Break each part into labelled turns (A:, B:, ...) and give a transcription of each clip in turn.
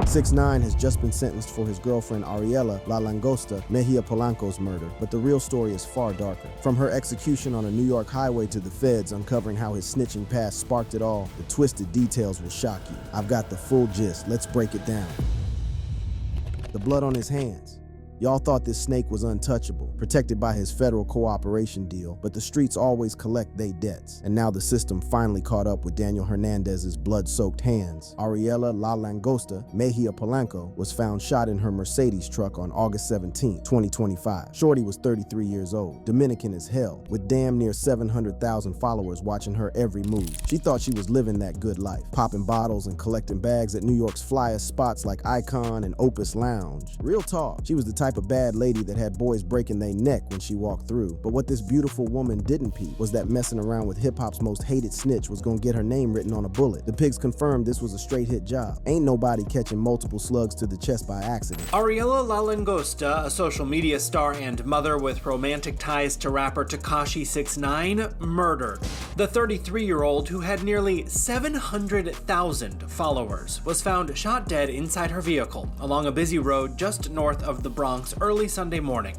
A: 6ix9ine has just been sentenced for his girlfriend Ariela La Langosta Mejia Polanco's murder, but the real story is far darker. From her execution on a New York highway to the feds uncovering how his snitching past sparked it all, the twisted details will shock you. I've got the full gist. Let's break it down. The blood on his hands. Y'all thought this snake was untouchable, protected by his federal cooperation deal, but the streets always collect they debts. And now the system finally caught up with Daniel Hernandez's blood-soaked hands. Ariela La Langosta Mejia Polanco was found shot in her Mercedes truck on August 17, 2025. Shorty was 33 years old, Dominican as hell, with damn near 700,000 followers watching her every move. She thought she was living that good life, popping bottles and collecting bags at New York's flyest spots like Icon and Opus Lounge. Real talk, she was the type of bad lady that had boys breaking their neck when she walked through. But what this beautiful woman didn't peep was that messing around with hip-hop's most hated snitch was gonna get her name written on a bullet. The pigs confirmed this was a straight hit job. Ain't nobody catching multiple slugs to the chest by accident.
B: Ariela La Langosta, a social media star and mother with romantic ties to rapper Tekashi 6ix9ine, murdered. The 33-year-old, who had nearly 700,000 followers, was found shot dead inside her vehicle along a busy road just north of the Bronx early Sunday morning.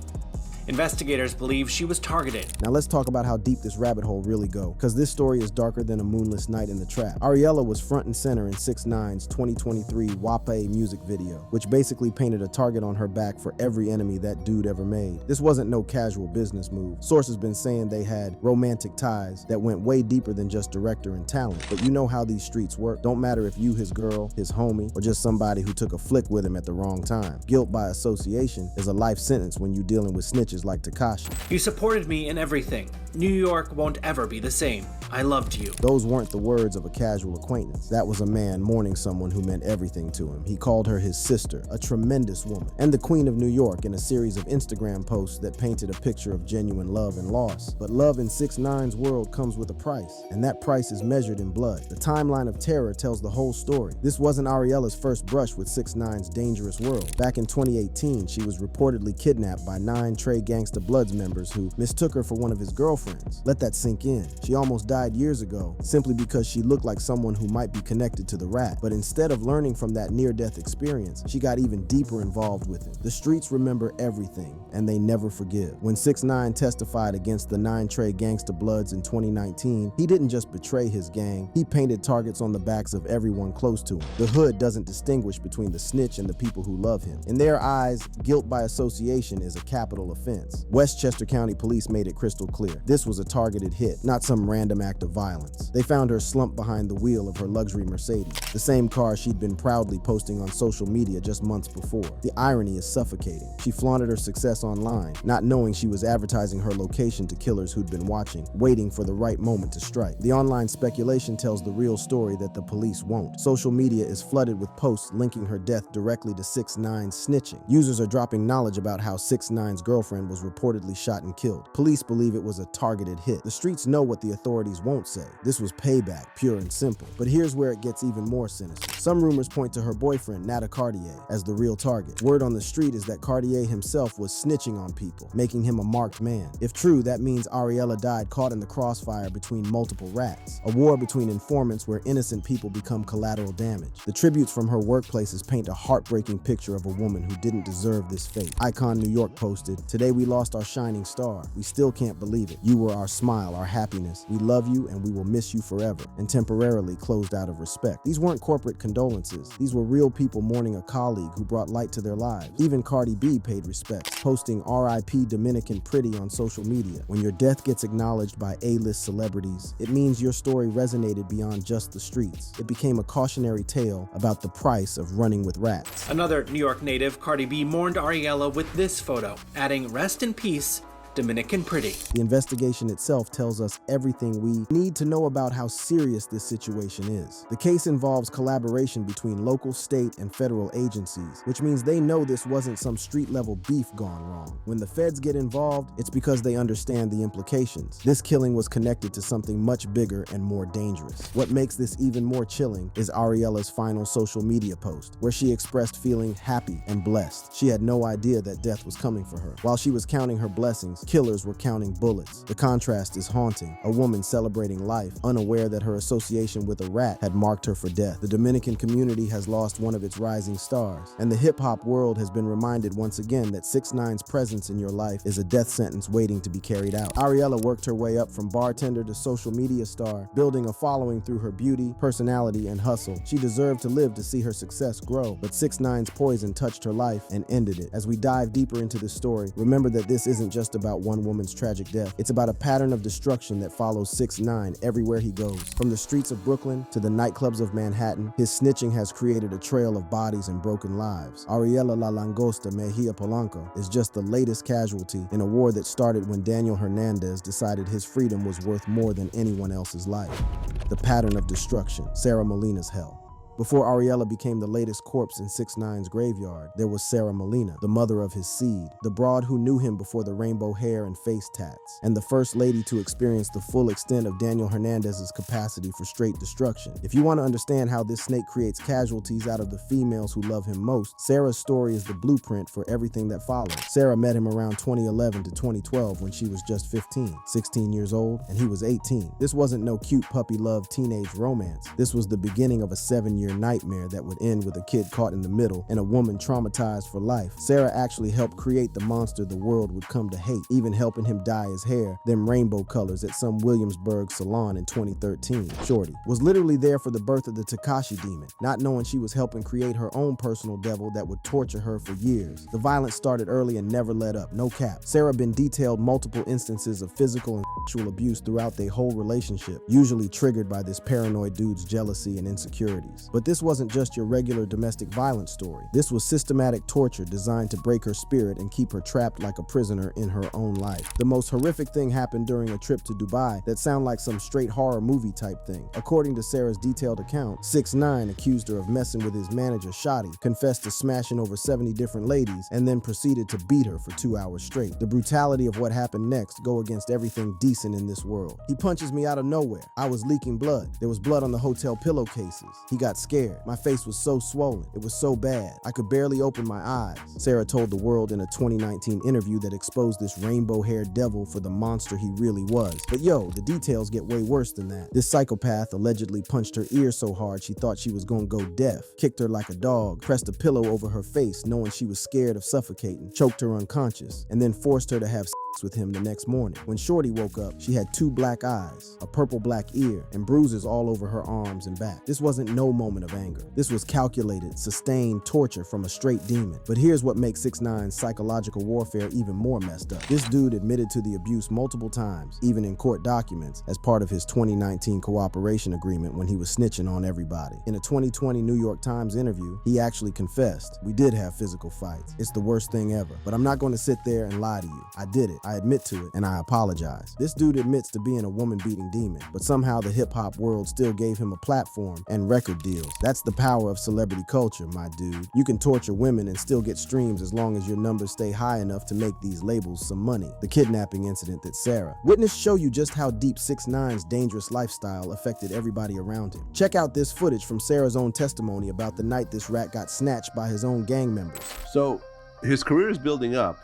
B: Investigators believe she was targeted.
A: Now let's talk about how deep this rabbit hole really go, because this story is darker than a moonless night in the trap. Ariela was front and center in 6ix9ine's 2023 WAPE music video, which basically painted a target on her back for every enemy that dude ever made. This wasn't no casual business move. Sources been saying they had romantic ties that went way deeper than just director and talent. But you know how these streets work. Don't matter if you his girl, his homie, or just somebody who took a flick with him at the wrong time. Guilt by association is a life sentence when you're dealing with snitches like Tekashi.
B: You supported me in everything. New York won't ever be the same. I loved you.
A: Those weren't the words of a casual acquaintance. That was a man mourning someone who meant everything to him. He called her his sister, a tremendous woman, and the Queen of New York in a series of Instagram posts that painted a picture of genuine love and loss. But love in 6ix9ine's world comes with a price, and that price is measured in blood. The timeline of terror tells the whole story. This wasn't Ariela's first brush with 6ix9ine's dangerous world. Back in 2018, she was reportedly kidnapped by 9 Trey Gangsta Bloods members who mistook her for one of his girlfriends. Let that sink in. She almost died years ago simply because she looked like someone who might be connected to the rat. But instead of learning from that near-death experience, she got even deeper involved with it. The streets remember everything, and they never forgive. When 6ix9ine testified against the 9 Trey Gangsta Bloods in 2019, he didn't just betray his gang, he painted targets on the backs of everyone close to him. The hood doesn't distinguish between the snitch and the people who love him. In their eyes, guilt by association is a capital offense. Westchester County Police made it crystal clear. This was a targeted hit, not some random act of violence. They found her slumped behind the wheel of her luxury Mercedes, the same car she'd been proudly posting on social media just months before. The irony is suffocating. She flaunted her success online, not knowing she was advertising her location to killers who'd been watching, waiting for the right moment to strike. The online speculation tells the real story that the police won't. Social media is flooded with posts linking her death directly to 6ix9ine's snitching. Users are dropping knowledge about how 6ix9ine's girlfriend was reportedly shot and killed. Police believe it was a targeted hit. The streets know what the authorities won't say. This was payback, pure and simple. But here's where it gets even more sinister. Some rumors point to her boyfriend, Nata Cartier, as the real target. Word on the street is that Cartier himself was snitching on people, making him a marked man. If true, that means Ariela died caught in the crossfire between multiple rats, a war between informants where innocent people become collateral damage. The tributes from her workplaces paint a heartbreaking picture of a woman who didn't deserve this fate. Icon New York posted, "Today we lost our shining star. We still can't believe it. You were our smile, our happiness. We love you and we will miss you forever," and temporarily closed out of respect. These weren't corporate condolences. These were real people mourning a colleague who brought light to their lives. Even Cardi B paid respect, posting RIP Dominican Pretty on social media. When your death gets acknowledged by A-list celebrities, it means your story resonated beyond just the streets. It became a cautionary tale about the price of running with rats.
B: Another New York native, Cardi B, mourned Ariela with this photo, adding, "Rest in peace, Dominican Pretty."
A: The investigation itself tells us everything we need to know about how serious this situation is. The case involves collaboration between local, state, and federal agencies, which means they know this wasn't some street-level beef gone wrong. When the feds get involved, it's because they understand the implications. This killing was connected to something much bigger and more dangerous. What makes this even more chilling is Ariela's final social media post, where she expressed feeling happy and blessed. She had no idea that death was coming for her. While she was counting her blessings, guns. Killers were counting bullets. The contrast is haunting. A woman celebrating life, unaware that her association with a rat had marked her for death. The Dominican community has lost one of its rising stars, and the hip-hop world has been reminded once again that 6ix9ine's presence in your life is a death sentence waiting to be carried out. Ariella worked her way up from bartender to social media star, building a following through her beauty, personality, and hustle. She deserved to live to see her success grow, but 6ix9ine's poison touched her life and ended it. As we dive deeper into this story, remember that this isn't just about one woman's tragic death. It's about a pattern of destruction that follows 6ix9ine everywhere he goes. From the streets of Brooklyn to the nightclubs of Manhattan, his snitching has created a trail of bodies and broken lives. Ariella La Langosta Mejia Polanco is just the latest casualty in a war that started when Daniel Hernandez decided his freedom was worth more than anyone else's life. The pattern of destruction, Sarah Molina's hell. Before Ariella became the latest corpse in 6ix9ine's graveyard, there was Sarah Molina, the mother of his seed, the broad who knew him before the rainbow hair and face tats, and the first lady to experience the full extent of Daniel Hernandez's capacity for straight destruction. If you want to understand how this snake creates casualties out of the females who love him most, Sarah's story is the blueprint for everything that followed. Sarah met him around 2011 to 2012 when she was just 15, 16 years old, and he was 18. This wasn't no cute puppy love teenage romance. This was the beginning of a 7-year nightmare that would end with a kid caught in the middle and a woman traumatized for life. Sarah actually helped create the monster the world would come to hate, even helping him dye his hair, them rainbow colors, at some Williamsburg salon in 2013. Shorty was literally there for the birth of the Tekashi demon, not knowing she was helping create her own personal devil that would torture her for years. The violence started early and never let up, no cap. Sarah been detailed multiple instances of physical and sexual abuse throughout their whole relationship, usually triggered by this paranoid dude's jealousy and insecurities. But this wasn't just your regular domestic violence story. This was systematic torture designed to break her spirit and keep her trapped like a prisoner in her own life. The most horrific thing happened during a trip to Dubai that sounded like some straight horror movie type thing. According to Sarah's detailed account, 6ix9ine accused her of messing with his manager Shotty, confessed to smashing over 70 different ladies, and then proceeded to beat her for 2 hours straight. The brutality of what happened next go against everything decent in this world. He punches me out of nowhere. I was leaking blood. There was blood on the hotel pillowcases. He got scared. My face was so swollen. It was so bad. I could barely open my eyes. Sarah told the world in a 2019 interview that exposed this rainbow-haired devil for the monster he really was. But yo, the details get way worse than that. This psychopath allegedly punched her ear so hard she thought she was gonna go deaf, kicked her like a dog, pressed a pillow over her face knowing she was scared of suffocating, choked her unconscious, and then forced her to have sex with him the next morning. When Shorty woke up, she had 2 black eyes, a purple-black ear, and bruises all over her arms and back. This wasn't no moment of anger. This was calculated, sustained torture from a straight demon. But here's what makes 6ix9ine's psychological warfare even more messed up. This dude admitted to the abuse multiple times, even in court documents, as part of his 2019 cooperation agreement when he was snitching on everybody. In a 2020 New York Times interview, he actually confessed, "We did have physical fights. It's the worst thing ever. But I'm not going to sit there and lie to you. I did it. I admit to it, and I apologize." This dude admits to being a woman-beating demon, but somehow the hip-hop world still gave him a platform and record deals. That's the power of celebrity culture, my dude. You can torture women and still get streams as long as your numbers stay high enough to make these labels some money. The kidnapping incident that Sarah witnessed show you just how deep 6ix9ine's dangerous lifestyle affected everybody around him. Check out this footage from Sarah's own testimony about the night this rat got snatched by his own gang members.
C: So his career is building up,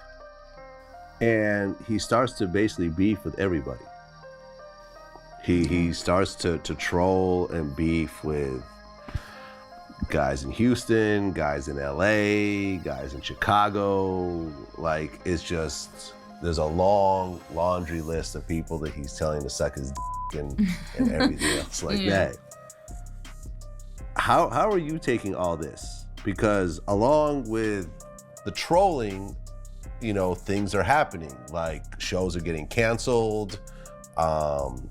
C: and he starts to basically beef with everybody. He starts to troll and beef with guys in Houston, guys in LA, guys in Chicago. Like, it's just, there's a long laundry list of people that he's telling to suck his dick and everything else like that. How are you taking all this? Because along with the trolling, you know, things are happening, like shows are getting canceled.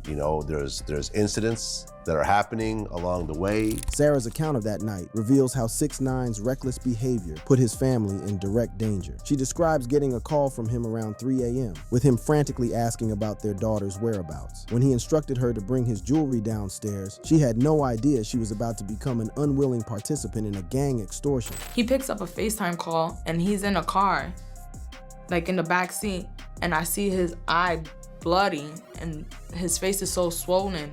C: You know, there's incidents that are happening along the way.
A: Sarah's account of that night reveals how 6ix9ine's reckless behavior put his family in direct danger. She describes getting a call from him around 3 a.m., with him frantically asking about their daughter's whereabouts. When he instructed her to bring his jewelry downstairs, she had no idea she was about to become an unwilling participant in a gang extortion.
D: He picks up a FaceTime call and he's in a car, like in the back seat, and I see his eye bloody and his face is so swollen,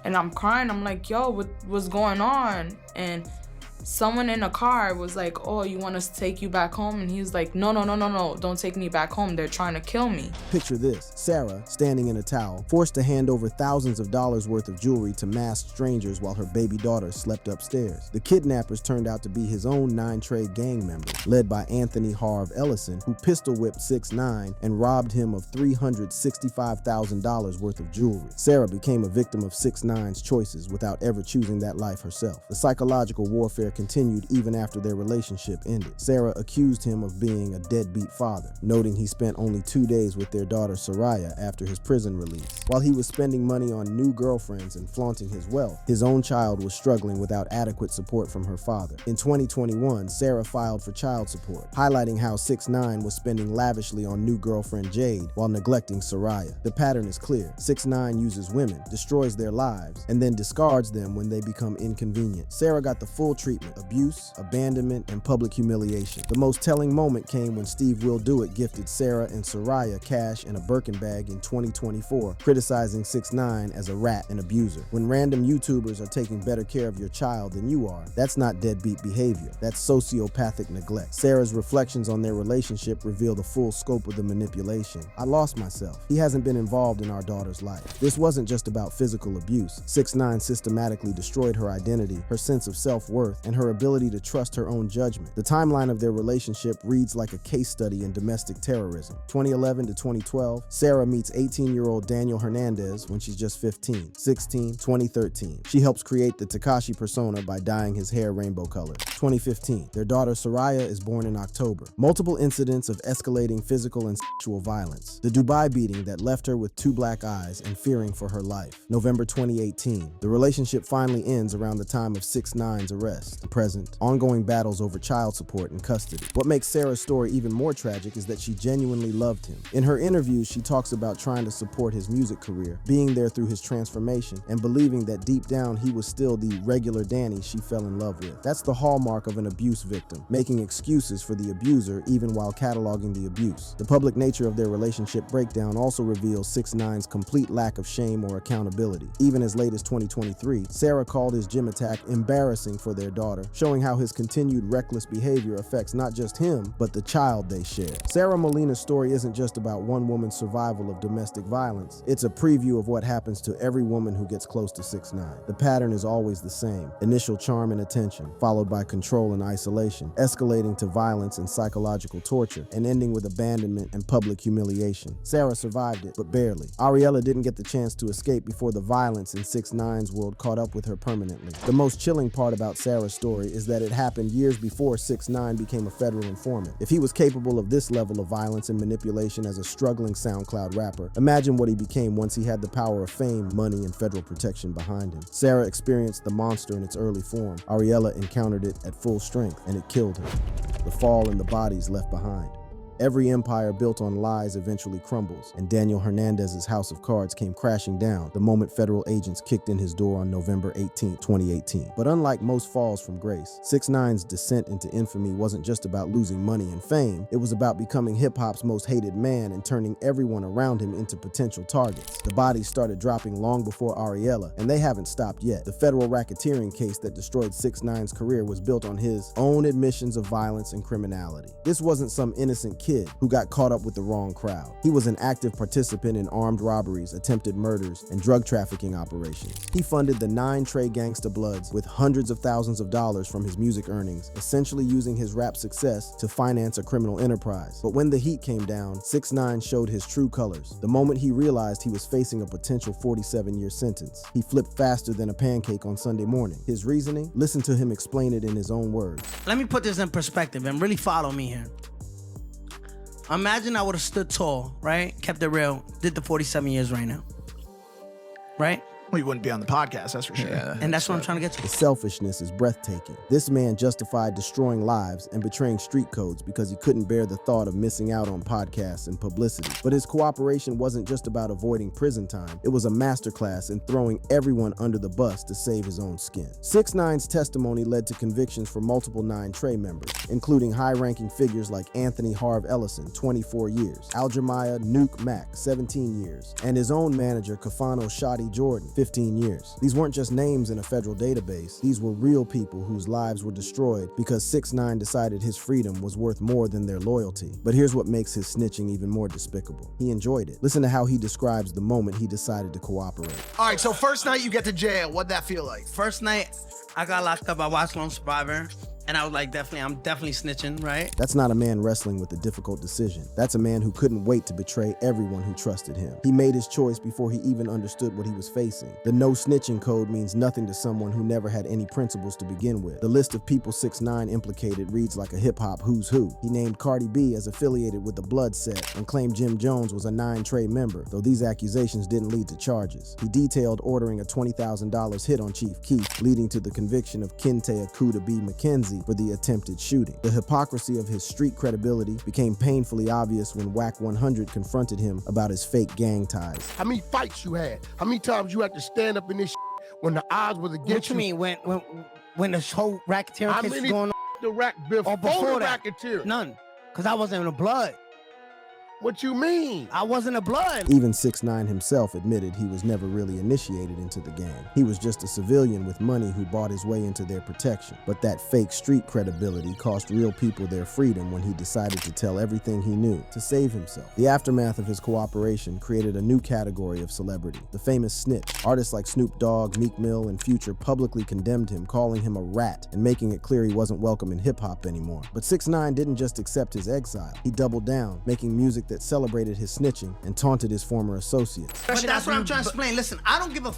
D: and I'm crying. I'm like, yo, what's going on? And someone in a car was like, oh, you want us to take you back home? And he was like, no, don't take me back home. They're trying to kill me.
A: Picture this, Sarah, standing in a towel, forced to hand over thousands of dollars worth of jewelry to masked strangers while her baby daughter slept upstairs. The kidnappers turned out to be his own 9 Trey gang members, led by Anthony Harv Ellison, who pistol whipped 6ix9ine and robbed him of $365,000 worth of jewelry. Sarah became a victim of 6ix9ine's choices without ever choosing that life herself. The psychological warfare continued even after their relationship ended. Sarah accused him of being a deadbeat father, noting he spent only 2 days with their daughter Soraya after his prison release. While he was spending money on new girlfriends and flaunting his wealth, his own child was struggling without adequate support from her father. In 2021, Sarah filed for child support, highlighting how 6ix9ine was spending lavishly on new girlfriend Jade while neglecting Soraya. The pattern is clear. 6ix9ine uses women, destroys their lives, and then discards them when they become inconvenient. Sarah got the full treatment: abuse, abandonment, and public humiliation. The most telling moment came when Steve Will Do It gifted Sarah and Soraya cash in a Birkin bag in 2024, criticizing 6ix9ine as a rat and abuser. When random YouTubers are taking better care of your child than you are, that's not deadbeat behavior. That's sociopathic neglect. Sarah's reflections on their relationship reveal the full scope of the manipulation. I lost myself. He hasn't been involved in our daughter's life. This wasn't just about physical abuse. 6ix9ine systematically destroyed her identity, her sense of self-worth, and her ability to trust her own judgment. The timeline of their relationship reads like a case study in domestic terrorism. 2011 to 2012, Sarah meets 18-year-old Daniel Hernandez when she's just 15. 16, 2013. She helps create the Tekashi persona by dyeing his hair rainbow colors. 2015. Their daughter Soraya is born in October. Multiple incidents of escalating physical and sexual violence. The Dubai beating that left her with 2 black eyes and fearing for her life. November 2018. The relationship finally ends around the time of 6ix9ine's arrest. The present. Ongoing battles over child support and custody. What makes Sarah's story even more tragic is that she genuinely loved him. In her interviews, she talks about trying to support his music career, being there through his transformation, and believing that deep down he was still the regular Danny she fell in love with. That's the hallmark of an abuse victim, making excuses for the abuser even while cataloging the abuse. The public nature of their relationship breakdown also reveals 6ix9ine's complete lack of shame or accountability. Even as late as 2023, Sarah called his gym attack embarrassing for their daughter, showing how his continued reckless behavior affects not just him, but the child they share. Sarah Molina's story isn't just about one woman's survival of domestic violence. It's a preview of what happens to every woman who gets close to 6ix9ine. The pattern is always the same: initial charm and attention, followed by control and isolation, escalating to violence and psychological torture, and ending with abandonment and public humiliation. Sarah survived it, but barely. Ariella didn't get the chance to escape before the violence in 6ix9ine's world caught up with her permanently. The most chilling part about Sarah's story is that it happened years before 6ix9ine became a federal informant. If he was capable of this level of violence and manipulation as a struggling SoundCloud rapper, imagine what he became once he had the power of fame, money, and federal protection behind him. Sarah experienced the monster in its early form. Ariella encountered it at full strength, and it killed her. The fall and the bodies left behind. Every empire built on lies eventually crumbles, and Daniel Hernandez's house of cards came crashing down the moment federal agents kicked in his door on November 18, 2018. But unlike most falls from grace, 6ix9ine's descent into infamy wasn't just about losing money and fame. It was about becoming hip-hop's most hated man and turning everyone around him into potential targets. The bodies started dropping long before Ariella, and they haven't stopped yet. The federal racketeering case that destroyed 6ix9ine's career was built on his own admissions of violence and criminality. This wasn't some innocent kid who got caught up with the wrong crowd. He was an active participant in armed robberies, attempted murders, and drug trafficking operations. He funded the 9 Trey Gangsta Bloods with hundreds of thousands of dollars from his music earnings, essentially using his rap success to finance a criminal enterprise. But when the heat came down, 6ix9ine showed his true colors. The moment he realized he was facing a potential 47-year sentence, he flipped faster than a pancake on Sunday morning. His reasoning? Listen to him explain it in his own words.
E: Let me put this in perspective and really follow me here. Imagine I would have stood tall, right? Kept it real, did the 47 years right now. Right?
F: Well, you wouldn't be on the podcast, that's for sure.
E: Yeah, and that's what I'm trying to get to.
A: The selfishness is breathtaking. This man justified destroying lives and betraying street codes because he couldn't bear the thought of missing out on podcasts and publicity. But his cooperation wasn't just about avoiding prison time. It was a masterclass in throwing everyone under the bus to save his own skin. 6ix9ine's testimony led to convictions for multiple 9 Trey members, including high-ranking figures like Anthony Harv Ellison, 24 years, Aljamiah Nuke Mack, 17 years, and his own manager, Kafano Shadi Jordan, 15 years. These weren't just names in a federal database. These were real people whose lives were destroyed because 6ix9ine decided his freedom was worth more than their loyalty. But here's what makes his snitching even more despicable. He enjoyed it. Listen to how he describes the moment he decided to cooperate.
F: All right, so first night you get to jail. What'd that feel like?
E: First night I got locked up, I watched Lone Survivor, and I was like, I'm definitely snitching, right?
A: That's not a man wrestling with a difficult decision. That's a man who couldn't wait to betray everyone who trusted him. He made his choice before he even understood what he was facing. The no snitching code means nothing to someone who never had any principles to begin with. The list of people 6ix9ine implicated reads like a hip-hop who's who. He named Cardi B as affiliated with the Blood Set and claimed Jim Jones was a 9 Trey member, though these accusations didn't lead to charges. He detailed ordering a $20,000 hit on Chief Keef, leading to the conviction of Kente Akuta B. McKenzie for the attempted shooting. The hypocrisy of his street credibility became painfully obvious when Whack 100 confronted him about his fake gang ties.
G: How many fights you had? How many times you had to stand up in this when the odds was against
E: What you mean, when this whole racketeering
G: How
E: case was
G: many
E: going on?
G: the rack before
E: before
G: the
E: that?
G: racketeer?
E: None, because I wasn't in the blood.
G: What you mean?
E: I wasn't in the blood.
A: Even 6ix9ine himself admitted he was never really initiated into the gang. He was just a civilian with money who bought his way into their protection. But that fake street credibility cost real people their freedom when he decided to tell everything he knew to save himself. The aftermath of his cooperation created a new category of celebrity, the famous snitch. Artists like Snoop Dogg, Meek Mill, and Future publicly condemned him, calling him a rat and making it clear he wasn't welcome in hip-hop anymore. But 6ix9ine didn't just accept his exile. He doubled down, making music that celebrated his snitching and taunted his former associates.
E: But that's what I'm trying to explain. Listen, I don't give a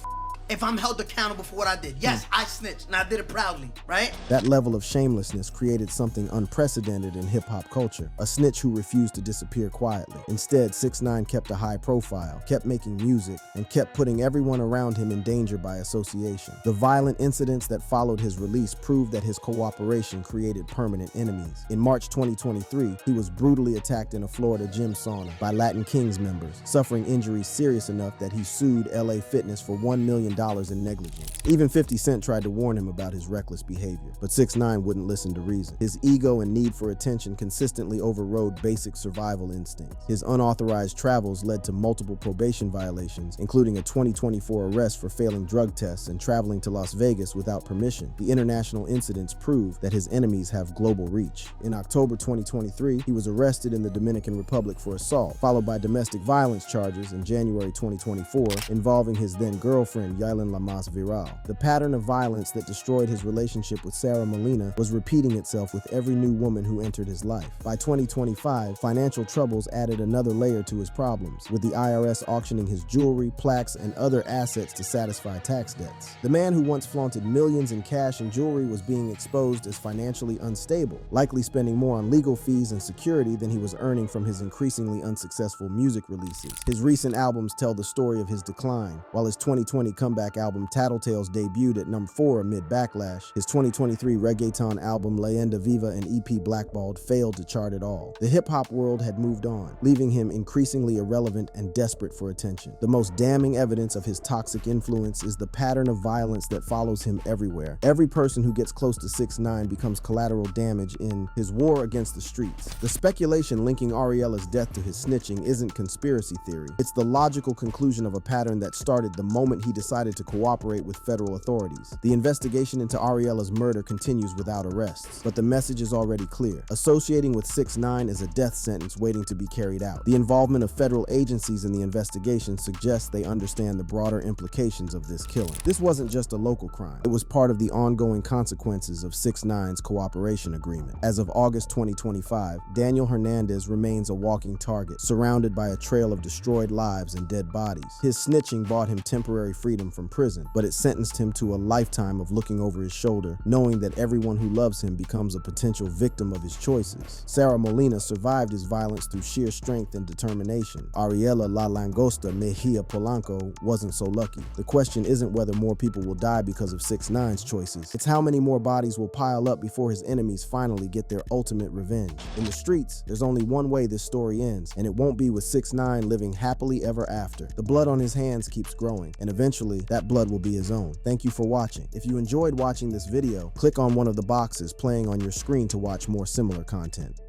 E: if I'm held accountable for what I did. Yes, I snitched, and I did it proudly, right?
A: That level of shamelessness created something unprecedented in hip-hop culture, a snitch who refused to disappear quietly. Instead, 6ix9ine kept a high profile, kept making music, and kept putting everyone around him in danger by association. The violent incidents that followed his release proved that his cooperation created permanent enemies. In March 2023, he was brutally attacked in a Florida gym sauna by Latin Kings members, suffering injuries serious enough that he sued LA Fitness for $1 million in negligence. Even 50 Cent tried to warn him about his reckless behavior, but 6ix9ine wouldn't listen to reason. His ego and need for attention consistently overrode basic survival instincts. His unauthorized travels led to multiple probation violations, including a 2024 arrest for failing drug tests and traveling to Las Vegas without permission. The international incidents prove that his enemies have global reach. In October 2023, he was arrested in the Dominican Republic for assault, followed by domestic violence charges in January 2024 involving his then girlfriend, Yailin Lamas Viral. The pattern of violence that destroyed his relationship with Sarah Molina was repeating itself with every new woman who entered his life. By 2025, financial troubles added another layer to his problems, with the IRS auctioning his jewelry, plaques, and other assets to satisfy tax debts. The man who once flaunted millions in cash and jewelry was being exposed as financially unstable, likely spending more on legal fees and security than he was earning from his increasingly unsuccessful music releases. His recent albums tell the story of his decline, while his 2020 comeback album Tattletales debuted at number 4 amid backlash. His 2023 reggaeton album Leyenda Viva and EP Blackballed failed to chart at all. The hip-hop world had moved on, leaving him increasingly irrelevant and desperate for attention. The most damning evidence of his toxic influence is the pattern of violence that follows him everywhere. Every person who gets close to 6ix9ine becomes collateral damage in his war against the streets. The speculation linking Ariella's death to his snitching isn't conspiracy theory. It's the logical conclusion of a pattern that started the moment he decided to cooperate with federal authorities. The investigation into Ariella's murder continues without arrests, but the message is already clear. Associating with 6ix9ine is a death sentence waiting to be carried out. The involvement of federal agencies in the investigation suggests they understand the broader implications of this killing. This wasn't just a local crime. It was part of the ongoing consequences of 6ix9ine's cooperation agreement. As of August 2025, Daniel Hernandez remains a walking target, surrounded by a trail of destroyed lives and dead bodies. His snitching bought him temporary freedom from prison, but it sentenced him to a lifetime of looking over his shoulder, knowing that everyone who loves him becomes a potential victim of his choices. Sarah Molina survived his violence through sheer strength and determination. Ariella La Langosta Mejia Polanco wasn't so lucky. The question isn't whether more people will die because of 6ix9ine's choices. It's how many more bodies will pile up before his enemies finally get their ultimate revenge. In the streets, there's only one way this story ends, and it won't be with 6ix9ine living happily ever after. The blood on his hands keeps growing, and eventually that blood will be his own. Thank you for watching. If you enjoyed watching this video, click on one of the boxes playing on your screen to watch more similar content.